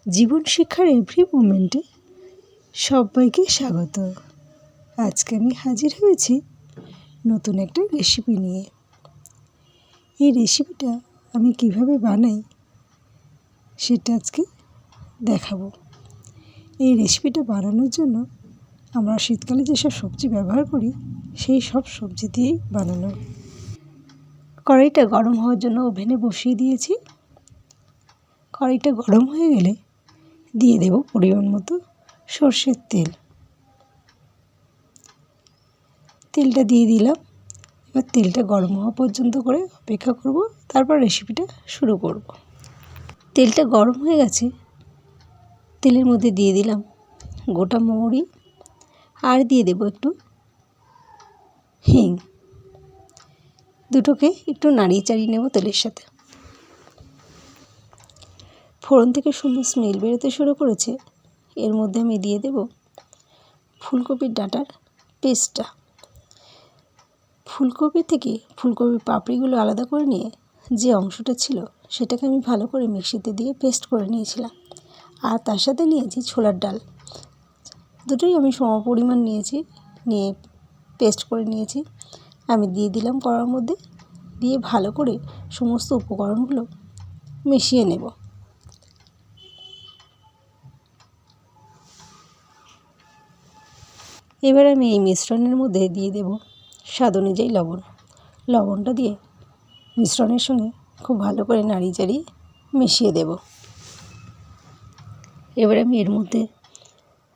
জীবন শিক্ষার এভরি মোমেন্টে সবাইকে স্বাগত। আজকে আমি হাজির হয়েছি নতুন একটা রেসিপি নিয়ে। এই রেসিপিটা আমি কিভাবে বানাই সেটা আজকে দেখাবো। এই রেসিপিটা বানানোর জন্য আমরা শীতকালে যেসব সবজি ব্যবহার করি সেই সব সবজি দিয়েই বানানো। কড়াইটা গরম হওয়ার জন্য ওভেনে বসিয়ে দিয়েছি। কড়াইটা গরম হয়ে গেলে দিয়ে দেব পরিমাণ মতো সর্ষের তেল। তেলটা দিয়ে দিলাম। এবার তেলটা গরম হওয়া পর্যন্ত করে অপেক্ষা করব, তারপর রেসিপিটা শুরু করব। তেলটা গরম হয়ে গেছে, তেলের মধ্যে দিয়ে দিলাম গোটা মৌরি আর দিয়ে দেব একটু হিং। দুটোকে একটু নাড়িয়ে চাড়িয়ে নেব তেলের সাথে। ফোড়ন থেকে সুন্দর স্মেল বেরোতে শুরু করেছে। এর মধ্যে আমি দিয়ে দেব ফুলকপির ডাঁটার পেস্টটা। ফুলকপি থেকে ফুলকপির পাপড়িগুলো আলাদা করে নিয়ে যে অংশটা ছিল সেটাকে আমি ভালো করে মিক্সিতে দিয়ে পেস্ট করে নিয়েছিলাম। আর তার সাথে নিয়েছি ছোলার ডাল। দুটোই আমি সমপরিমাণ নিয়ে পেস্ট করে নিয়েছি। আমি দিয়ে দিলাম কড়ার মধ্যে, দিয়ে ভালো করে সমস্ত উপকরণগুলো মিশিয়ে নেব। এবার আমি এই মিশ্রণের মধ্যে দিয়ে দেব স্বাদ অনুযায়ী লবণ। লবণটা দিয়ে মিশ্রণের সঙ্গে খুব ভালো করে নাড়িয়ে চাড়িয়ে মিশিয়ে দেব। এবার আমি এর মধ্যে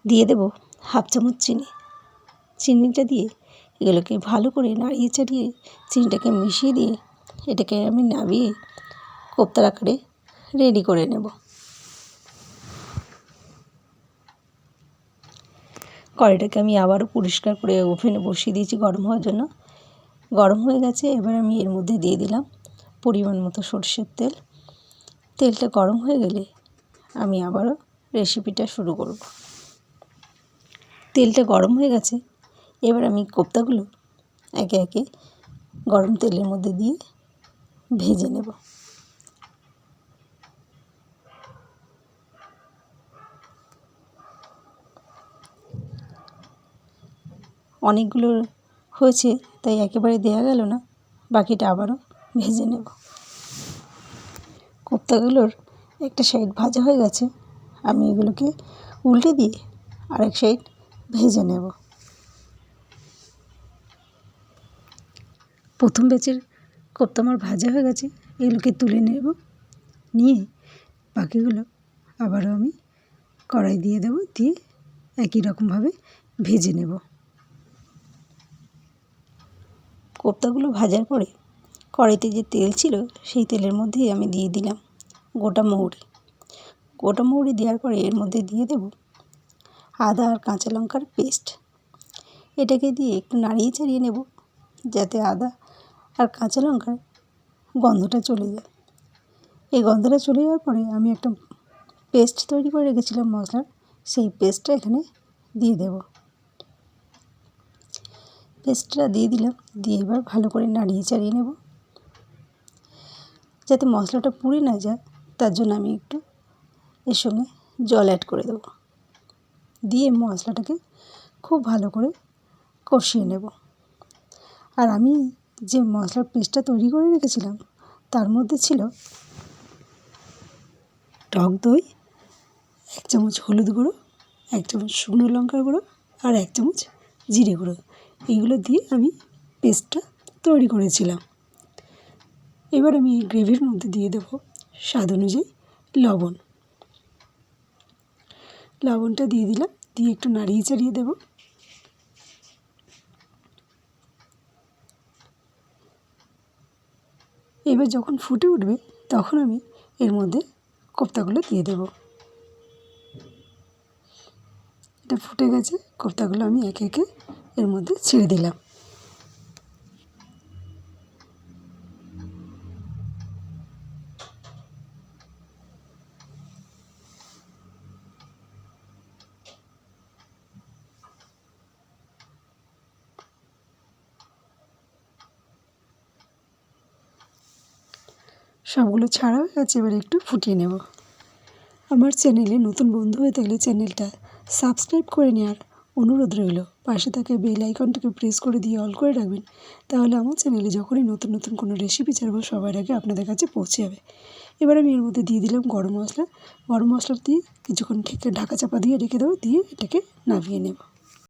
দিয়ে দেব হাফ চামচ চিনি। চিনিটা দিয়ে এগুলোকে ভালো করে নাড়িয়ে চাড়িয়ে চিনিটাকে মিশিয়ে দিয়ে এটাকে আমি নামিয়ে কোপ্তার আকারে রেডি করে নেব। কড়াইটাকে আমি আবারও পরিষ্কার করে ওভেনে বসিয়ে দিয়েছি গরম হওয়ার জন্য। গরম হয়ে গেছে। এবার আমি এর মধ্যে দিয়ে দিলাম পরিমাণ মতো সরষের তেল। তেলটা গরম হয়ে গেলে আমি আবারও রেসিপিটা শুরু করব। তেলটা গরম হয়ে গেছে। এবার আমি কোপ্তাগুলো একে একে গরম তেলের মধ্যে দিয়ে ভেজে নেব। অনেকগুলো হয়েছে তাই একেবারে দেওয়া গেল না, বাকিটা আবারও ভেজে নেব। কোপ্তাগুলোর একটা সাইড ভাজা হয়ে গেছে, আমি এগুলোকে উল্টে দিয়ে আরেক সাইড ভেজে নেব। প্রথম ব্যাচের কোপ্তা আমার ভাজা হয়ে গেছে, এগুলোকে তুলে নেব। নিয়ে বাকিগুলো আবারও আমি কড়াই দিয়ে দেব, দিয়ে একই রকমভাবে ভেজে নেব। কোপ্তাগুলো ভাজার পরে কড়াইতে যে তেল ছিল সেই তেলের মধ্যেই আমি দিয়ে দিলাম গোটা মৌরি। গোটা মৌরি দেওয়ার পরে এর মধ্যে দিয়ে দেব আদা আর কাঁচা লঙ্কার পেস্ট। এটাকে দিয়ে একটু নাড়িয়ে চাড়িয়ে নেব যাতে আদা আর কাঁচা লঙ্কার গন্ধটা চলে যায়। এই গন্ধটা চলে যাওয়ার পরে আমি একটা পেস্ট তৈরি করে রেখেছিলাম মশলার, সেই পেস্টটা এখানে দিয়ে দেব। পেস্টটা দিয়ে দিলাম, দিয়ে এবার ভালো করে নাড়িয়ে চাড়িয়ে নেব। যাতে মশলাটা পুড়ে না যায় তার জন্য আমি একটু এর সঙ্গে জল অ্যাড করে দেব। দিয়ে মশলাটাকে খুব ভালো করে কষিয়ে নেব। আর আমি যে মশলার পেস্টটা তৈরি করে রেখেছিলাম তার মধ্যে ছিল টক দই, 1 চামচ হলুদ গুঁড়ো, 1 চামচ শুকনো লঙ্কার গুঁড়ো আর 1 চামচ জিরে গুঁড়ো। এইগুলো দিয়ে আমি পেস্টটা তৈরি করেছিলাম। এবার আমি এই গ্রেভির মধ্যে দিয়ে দেব স্বাদ অনুযায়ী লবণ। লবণটা দিয়ে দিলাম, দিয়ে একটু নাড়িয়ে চাড়িয়ে দেব। এবার যখন ফুটে উঠবে তখন আমি এর মধ্যে কোপ্তাগুলো দিয়ে দেব। এটা ফুটে গেছে, কোপ্তাগুলো আমি একে একে এর মধ্যে ছেড়ে দিলাম। সবগুলো ছাড়া হয়ে গেছে, এবার একটু ফুটিয়ে নেব। আমার চ্যানেলে নতুন বন্ধু হয়ে থাকলে চ্যানেলটা সাবস্ক্রাইব করে নেওয়ার অনুরোধ রইল। পাশে থাকা বেল আইকনটাকে প্রেস করে দিয়ে অল করে রাখবেন, তাহলে আমার চ্যানেলে যখনই নতুন নতুন কোনো রেসিপি ছাড়বো সবার আগে আপনাদের কাছে পৌঁছে যাবে। এবার আমি এর মধ্যে দিয়ে দিলাম গরম মশলা। গরম মশলা দিয়ে কিছুক্ষণ ঢাকা চাপা দিয়ে রেখে দেবো, দিয়ে এটাকে নামিয়ে নেব।